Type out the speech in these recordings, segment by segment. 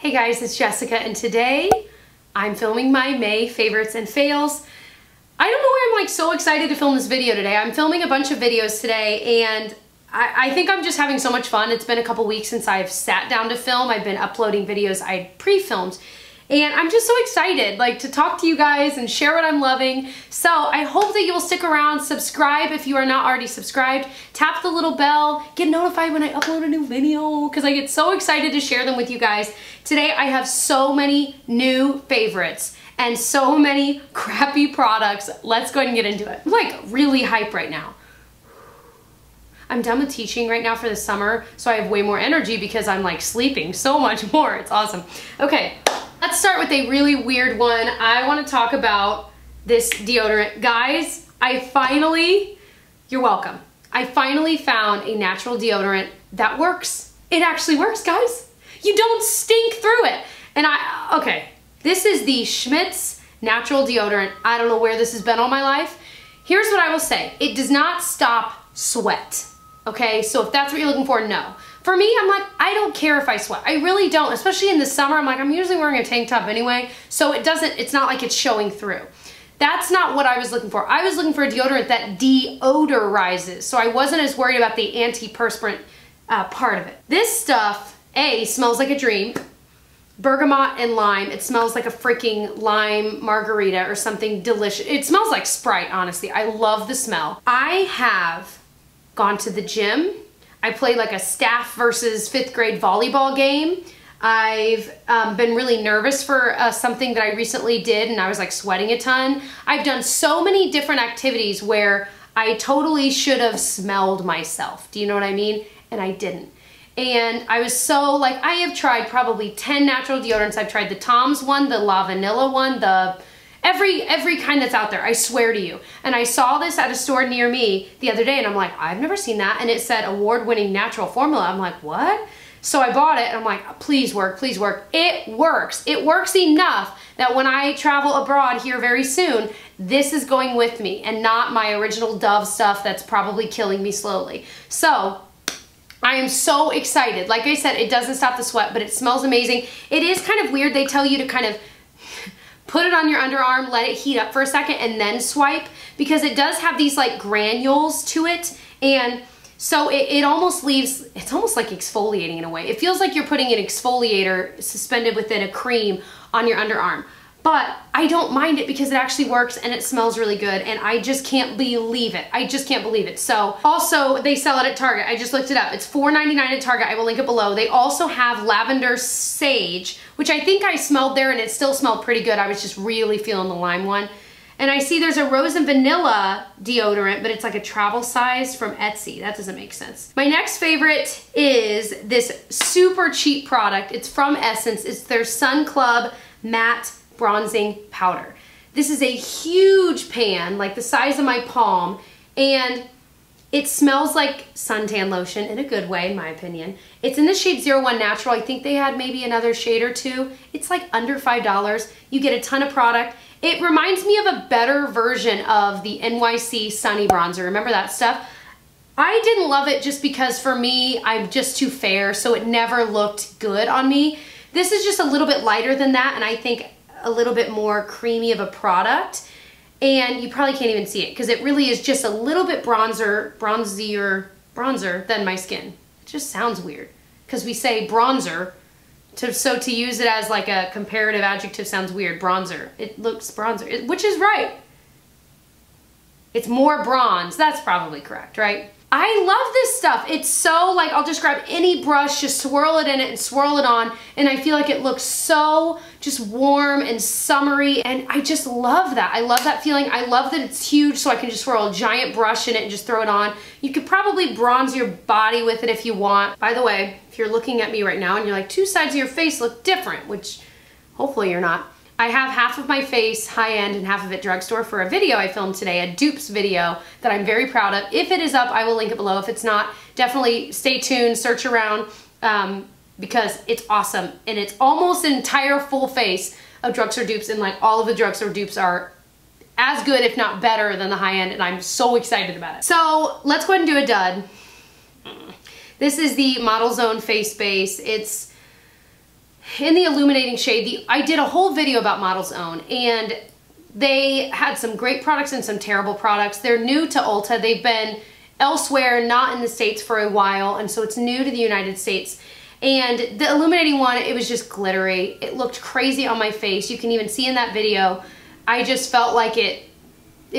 Hey guys, it's Jessica, and today I'm filming my May favorites and fails. I don't know why I'm like so excited to film this video today. I'm filming a bunch of videos today, and I think I'm just having so much fun. It's been a couple weeks since I've sat down to film. I've been uploading videos I pre-filmed, and I'm just so excited like to talk to you guys and share what I'm loving. So I hope that you will stick around, subscribe if you are not already subscribed, tap the little bell, get notified when I upload a new video because I get so excited to share them with you guys. Today I have so many new favorites and so many crappy products. Let's go ahead and get into it. I'm like really hype right now. I'm done with teaching right now for the summer, so I have way more energy because I'm like sleeping so much more. It's awesome. Okay, let's start with a really weird one. I want to talk about this deodorant. Guys, you're welcome. I finally found a natural deodorant that works. It actually works, guys. You don't stink through it. And okay, this is the Schmidt's natural deodorant. I don't know where this has been all my life. Here's what I will say. It does not stop sweat. Okay, so if that's what you're looking for, no. For me, I'm like, I don't care if I sweat. I really don't, especially in the summer. I'm like, I'm usually wearing a tank top anyway, so it's not like it's showing through. That's not what I was looking for. I was looking for a deodorant that deodorizes, so I wasn't as worried about the antiperspirant part of it. This stuff, A, smells like a dream. Bergamot and lime. It smells like a freaking lime margarita or something delicious. It smells like Sprite, honestly. I love the smell. I have gone to the gym. I played like a staff versus 5th grade volleyball game. I've been really nervous for something that I recently did, and I was like sweating a ton. I've done so many different activities where I totally should have smelled myself. Do you know what I mean? And I didn't. And I was so like, I have tried probably 10 natural deodorants. I've tried the Tom's one, the La Vanilla one, every kind that's out there, I swear to you. And I saw this at a store near me the other day, and I'm like, I've never seen that. And it said award-winning natural formula. I'm like, what? So I bought it, and I'm like, please work, please work. It works. It works enough that when I travel abroad here very soon, this is going with me and not my original Dove stuff that's probably killing me slowly. So I am so excited. Like I said, it doesn't stop the sweat, but it smells amazing. It is kind of weird. They tell you to kind of put it on your underarm, let it heat up for a second, and then swipe, because it does have these like granules to it, and so it almost leaves, it's almost like exfoliating in a way. It feels like you're putting an exfoliator suspended within a cream on your underarm. But I don't mind it because it actually works and it smells really good, and I just can't believe it. I just can't believe it. So also they sell it at Target. I just looked it up. It's $4.99 at Target. I will link it below. They also have lavender sage, which I think I smelled there and it still smelled pretty good. I was just really feeling the lime one. And I see there's a rose and vanilla deodorant, but it's like a travel size from Etsy. That doesn't make sense. My next favorite is this super cheap product. It's from Essence. It's their Sun Club Matte Bronzing Powder. This is a huge pan, like the size of my palm, and it smells like suntan lotion in a good way, in my opinion. It's in the shade 01 Natural. I think they had maybe another shade or two. It's like under $5. You get a ton of product. It reminds me of a better version of the NYC Sunny Bronzer. Remember that stuff? I didn't love it just because for me, I'm just too fair, so it never looked good on me. This is just a little bit lighter than that, and I think a little bit more creamy of a product, and you probably can't even see it because it really is just a little bit bronzer than my skin. It just sounds weird because we say bronzer, so to use it as like a comparative adjective sounds weird. Bronzer. It looks bronzer, which is right. It's more bronze. That's probably correct, right? I love this stuff. It's so like, I'll just grab any brush, just swirl it in it and swirl it on, and I feel like it looks so just warm and summery, and I just love that. I love that feeling. I love that it's huge, so I can just swirl a giant brush in it and just throw it on. You could probably bronze your body with it if you want. By the way, if you're looking at me right now and you're like, two sides of your face look different, which hopefully you're not. I have half of my face high-end and half of it drugstore for a video I filmed today, a dupes video that I'm very proud of. If it is up, I will link it below. If it's not, definitely stay tuned, search around, because it's awesome. And it's almost an entire full face of drugstore dupes, and like all of the drugstore dupes are as good, if not better, than the high-end, and I'm so excited about it. So let's go ahead and do a dud. This is the Model Zone Face Base. in the Illuminating shade. I did a whole video about Model's Own, and they had some great products and some terrible products. They're new to Ulta. They've been elsewhere, not in the States, for a while, and so it's new to the United States. And the Illuminating one, it was just glittery. It looked crazy on my face. You can even see in that video, I just felt like it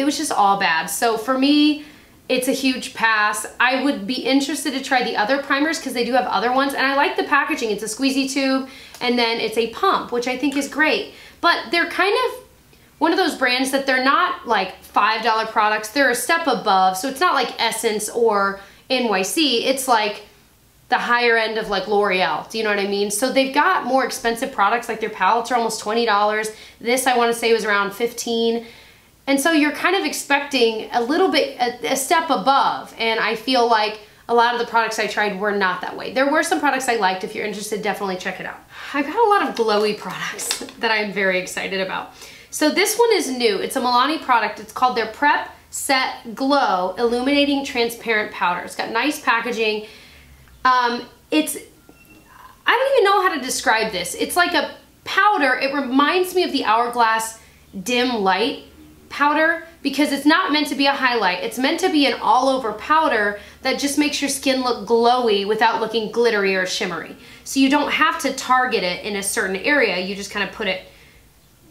was just all bad. So for me, it's a huge pass. I would be interested to try the other primers because they do have other ones, and I like the packaging. It's a squeezy tube, and then it's a pump, which I think is great. But they're kind of one of those brands that they're not like $5 products. They're a step above, so it's not like Essence or NYC. It's like the higher end of like L'Oreal. Do you know what I mean? So they've got more expensive products, like their palettes are almost $20. This, I want to say, was around $15. And so you're kind of expecting a little bit, a step above. And I feel like a lot of the products I tried were not that way. There were some products I liked. If you're interested, definitely check it out. I've got a lot of glowy products that I'm very excited about. So this one is new. It's a Milani product. It's called their Prep Set Glow Illuminating Transparent Powder. It's got nice packaging. I don't even know how to describe this. It's like a powder. It reminds me of the Hourglass Dim Light powder because it's not meant to be a highlight. It's meant to be an all-over powder that just makes your skin look glowy without looking glittery or shimmery. So you don't have to target it in a certain area. You just kind of put it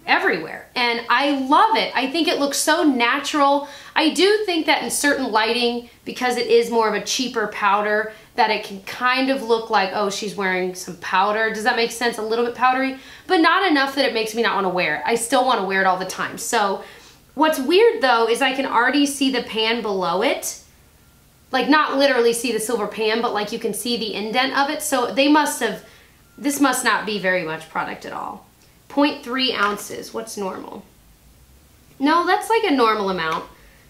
everywhere. And I love it. I think it looks so natural. I do think that in certain lighting, because it is more of a cheaper powder, that it can kind of look like, oh, she's wearing some powder. Does that make sense? A little bit powdery, but not enough that it makes me not want to wear it. I still want to wear it all the time. So what's weird though is I can already see the pan below it. Like not literally see the silver pan, but like you can see the indent of it. So they must have, this must not be very much product at all. 0.3 ounces, what's normal? No, that's like a normal amount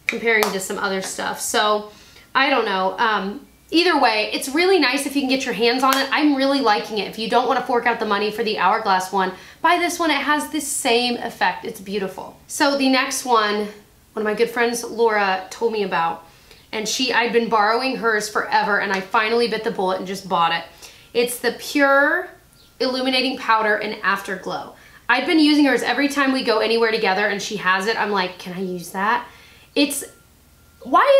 comparing to some other stuff. So I don't know. Either way, it's really nice if you can get your hands on it. I'm really liking it. If you don't want to fork out the money for the Hourglass one, buy this one. It has the same effect. It's beautiful. So the next one of my good friends, Laura, told me about, and I'd been borrowing hers forever, and I finally bit the bullet and just bought it. It's the Pure Illuminating Powder in Afterglow. I've been using hers every time we go anywhere together and she has it. I'm like, can I use that? Why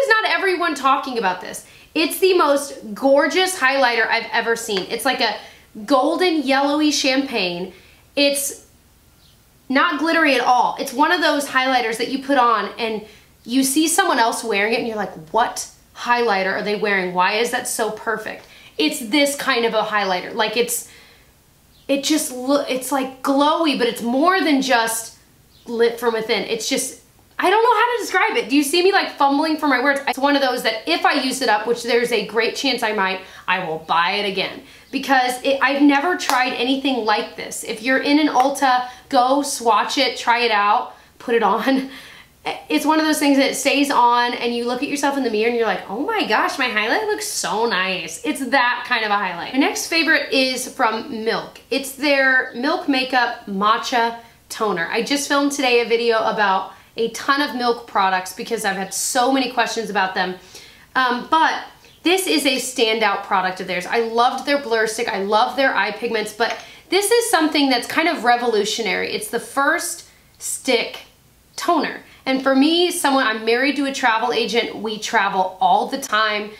is not everyone talking about this? It's the most gorgeous highlighter I've ever seen. It's like a golden yellowy champagne. It's not glittery at all. It's one of those highlighters that you put on and you see someone else wearing it and you're like, what highlighter are they wearing? Why is that so perfect? It's this kind of a highlighter. Like it's like glowy, but it's more than just lit from within. It's just, I don't know how to describe it. Do you see me like fumbling for my words? It's one of those that if I use it up, which there's a great chance I will buy it again because I've never tried anything like this. If you're in an Ulta, go swatch it, try it out, put it on. It's one of those things that stays on and you look at yourself in the mirror and you're like, oh my gosh, my highlight looks so nice. It's that kind of a highlight. My next favorite is from Milk. It's their Milk Makeup Matcha Toner. I just filmed today a video about a ton of Milk products because I've had so many questions about them. But this is a standout product of theirs. I loved their Blur Stick. I love their eye pigments, but this is something that's kind of revolutionary. It's the first stick toner. And for me, I'm married to a travel agent. We travel all the time.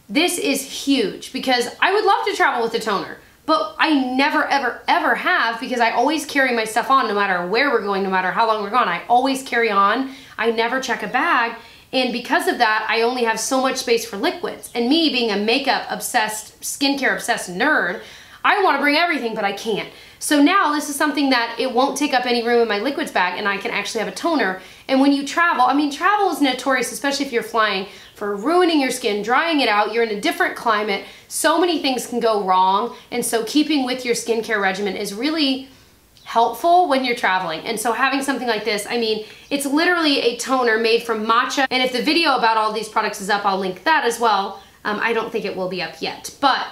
This is huge because I would love to travel with a toner, but I never, ever, ever have because I always carry my stuff on no matter where we're going, no matter how long we're gone. I always carry on. I never check a bag. And because of that, I only have so much space for liquids. And me being a makeup obsessed, skincare obsessed nerd, I want to bring everything, but I can't. So now this is something that it won't take up any room in my liquids bag and I can actually have a toner. And when you travel, I mean, travel is notorious, especially if you're flying, for ruining your skin, drying it out. You're in a different climate. So many things can go wrong. And so keeping with your skincare regimen is really helpful when you're traveling. And so having something like this, I mean, it's literally a toner made from matcha. And if the video about all these products is up, I'll link that as well. I don't think it will be up yet, but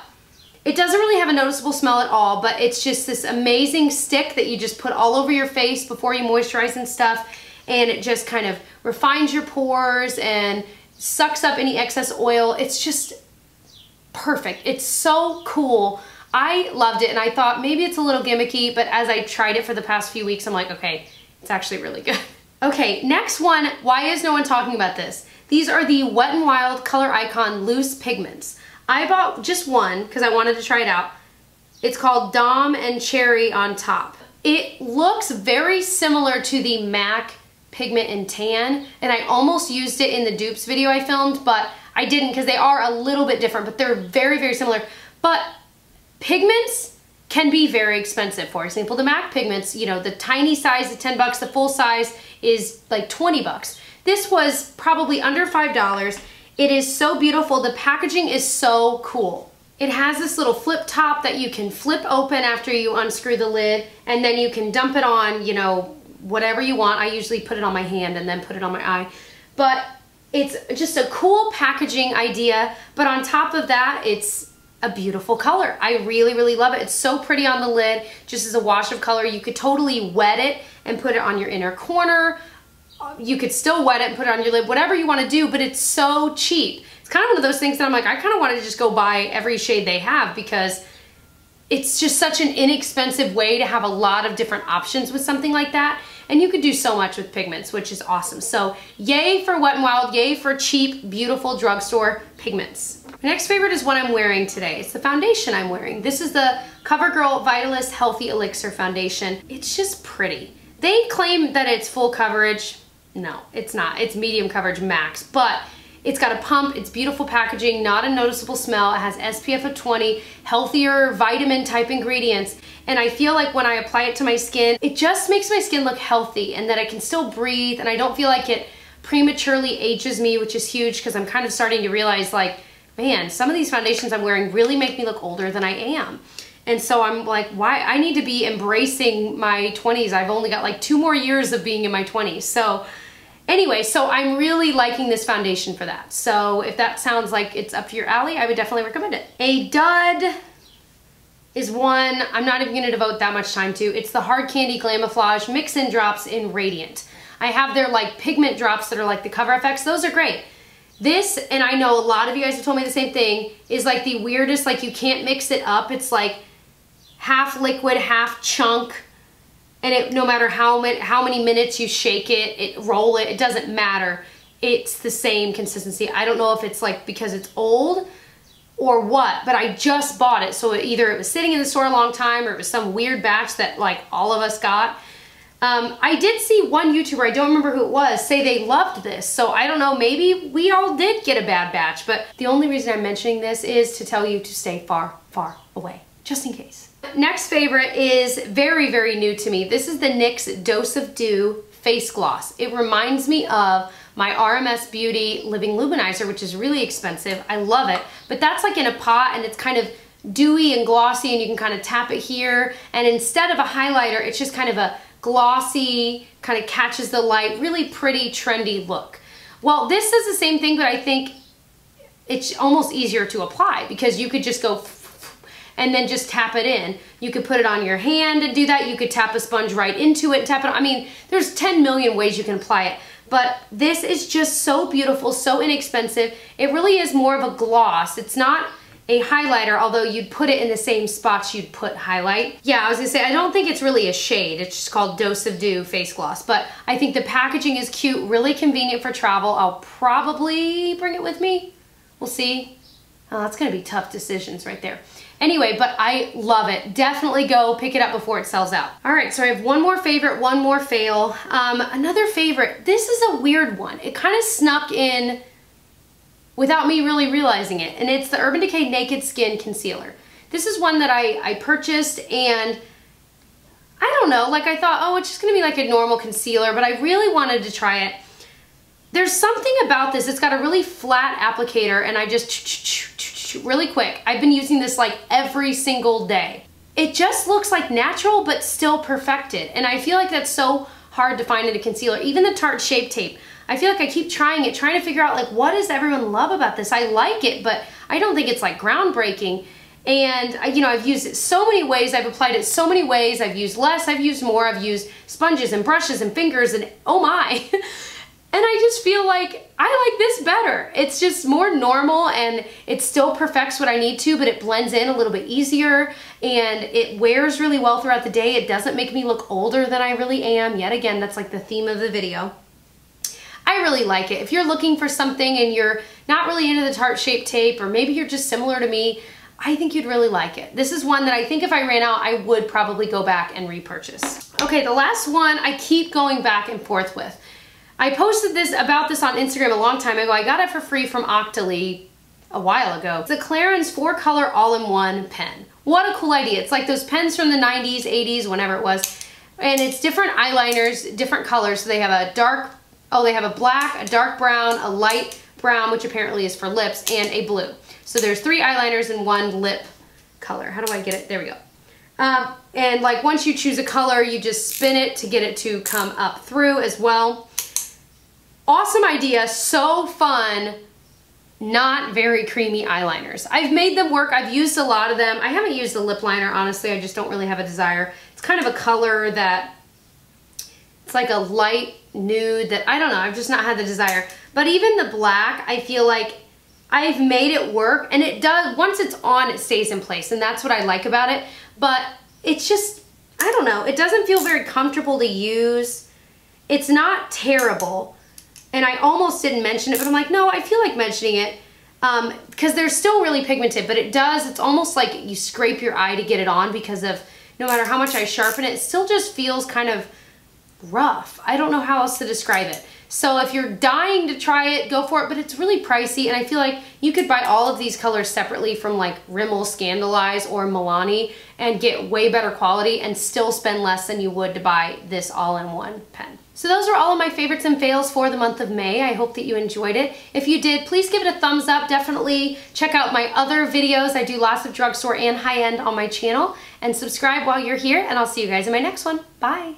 it doesn't really have a noticeable smell at all, but it's just this amazing stick that you just put all over your face before you moisturize and stuff. And it just kind of refines your pores and sucks up any excess oil. It's just perfect. It's so cool. I loved it, and I thought maybe it's a little gimmicky, but as I tried it for the past few weeks, I'm like, okay, it's actually really good. Okay, next one, why is no one talking about this? These are the Wet n Wild Color Icon Loose Pigments. I bought just one because I wanted to try it out. It's called Dom and Cherry on top. It looks very similar to the MAC Pigment and Tan, and I almost used it in the dupes video I filmed, but I didn't because they are a little bit different, but they're very, very similar. But pigments can be very expensive. For example, the MAC pigments, you know, the tiny size is 10 bucks, the full size is like 20 bucks. This was probably under $5. It is so beautiful. The packaging is so cool. It has this little flip top that you can flip open after you unscrew the lid, and then you can dump it on, you know, whatever you want. I usually put it on my hand and then put it on my eye. But it's just a cool packaging idea, but on top of that, it's a beautiful color. I really, really love it. It's so pretty on the lid, just as a wash of color. You could totally wet it and put it on your inner corner. You could still wet it and put it on your lid, whatever you want to do, but it's so cheap. It's kind of one of those things that I'm like, I kind of wanted to just go buy every shade they have because it's just such an inexpensive way to have a lot of different options with something like that. And you could do so much with pigments, which is awesome. So yay for Wet n Wild, yay for cheap, beautiful drugstore pigments. My next favorite is what I'm wearing today. It's the foundation I'm wearing. This is the Covergirl Vitalist Healthy Elixir Foundation. It's just pretty. They claim that it's full coverage. No, it's not. It's medium coverage max, but it's got a pump, it's beautiful packaging, not a noticeable smell. It has SPF of 20, healthier vitamin type ingredients. And I feel like when I apply it to my skin, it just makes my skin look healthy and that I can still breathe, and I don't feel like it prematurely ages me, which is huge because I'm kind of starting to realize like, man, some of these foundations I'm wearing really make me look older than I am. And so I'm like, why? I need to be embracing my 20s. I've only got like 2 more years of being in my 20s. So anyway, so I'm really liking this foundation for that. So if that sounds like it's up your alley, I would definitely recommend it. A dud is one I'm not even gonna devote that much time to. It's the Hard Candy Glamoflauge Mix-In Drops in Radiant. I have their like pigment drops that are like the Cover FX. Those are great. This, and I know a lot of you guys have told me the same thing, is like the weirdest, like you can't mix it up. It's like half liquid, half chunk. And it, no matter how many minutes you shake it, roll it, it doesn't matter. It's the same consistency. I don't know if it's like because it's old or what, but I just bought it. So either it was sitting in the store a long time or it was some weird batch that like all of us got. I did see one YouTuber, I don't remember who it was, say they loved this. So I don't know, maybe we all did get a bad batch, but the only reason I'm mentioning this is to tell you to stay far, far away, just in case. Next favorite is very, very new to me. This is the NYX Dose of Dew Face Gloss. It reminds me of my RMS Beauty Living Luminizer, which is really expensive. I love it, but that's like in a pot and it's kind of dewy and glossy and you can kind of tap it here. And instead of a highlighter, it's just kind of a glossy, kind of catches the light, really pretty, trendy look. Well, this does the same thing, but I think it's almost easier to apply because you could just go and then just tap it in. You could put it on your hand and do that. You could tap a sponge right into it and tap it on. I mean, there's 10 million ways you can apply it, but this is just so beautiful, so inexpensive. It really is more of a gloss. It's not a highlighter, although you'd put it in the same spots you'd put highlight. Yeah, I was gonna say, I don't think it's really a shade. It's just called Dose of Dew Face Gloss, but I think the packaging is cute, really convenient for travel. I'll probably bring it with me. We'll see. Oh, that's gonna be tough decisions right there. Anyway, but I love it. Definitely go pick it up before it sells out. All right, so I have one more favorite, one more fail. Another favorite, this is a weird one. It kind of snuck in without me really realizing it, and it's the Urban Decay Naked Skin Concealer. This is one that I purchased, and I don't know, like I thought, oh, it's just gonna be like a normal concealer, but I really wanted to try it. There's something about this, it's got a really flat applicator, and I just really quick. I've been using this like every single day. It just looks like natural, but still perfected, and I feel like that's so hard to find in a concealer. Even the Tarte Shape Tape, I feel like I keep trying it, trying to figure out like, what does everyone love about this? I like it, but I don't think it's like groundbreaking. And you know, I've used it so many ways, I've applied it so many ways, I've used less, I've used more, I've used sponges and brushes and fingers and oh my. And I just feel like I like this better. It's just more normal and it still perfects what I need to, but it blends in a little bit easier and it wears really well throughout the day. It doesn't make me look older than I really am. Yet again, that's like the theme of the video. I really like it. If you're looking for something and you're not really into the tart shaped tape, or maybe you're just similar to me, I think you'd really like it. This is one that I think if I ran out, I would probably go back and repurchase. Okay, the last one I keep going back and forth with. I posted about this on Instagram a long time ago. I got it for free from Octoly a while ago. It's the Clarins 4-color all-in-one pen. What a cool idea. It's like those pens from the 90s, 80s, whenever it was. And it's different eyeliners, different colors. So they have a dark, they have a black, a dark brown, a light brown, which apparently is for lips, and a blue. So there's 3 eyeliners and 1 lip color. How do I get it? There we go. And like once you choose a color, you just spin it to get it to come up through as well. Awesome idea, so fun, not very creamy eyeliners. I've made them work, I've used a lot of them. I haven't used the lip liner, honestly, I just don't really have a desire. It's kind of a color that, it's like a light nude that, I don't know, I've just not had the desire. But even the black, I feel like I've made it work, and it does, once it's on, it stays in place, and that's what I like about it. But it's just, I don't know, it doesn't feel very comfortable to use. It's not terrible. And I almost didn't mention it, but I'm like, no, I feel like mentioning it because they're still really pigmented, but it's almost like you scrape your eye to get it on because of, no matter how much I sharpen it, it still just feels kind of rough. I don't know how else to describe it. So if you're dying to try it, go for it, but it's really pricey, and I feel like you could buy all of these colors separately from like Rimmel Scandaleyes or Milani and get way better quality and still spend less than you would to buy this all-in-one pen. So those are all of my favorites and fails for the month of May. I hope that you enjoyed it. If you did, please give it a thumbs up. Definitely check out my other videos. I do lots of drugstore and high-end on my channel, and subscribe while you're here, and I'll see you guys in my next one. Bye.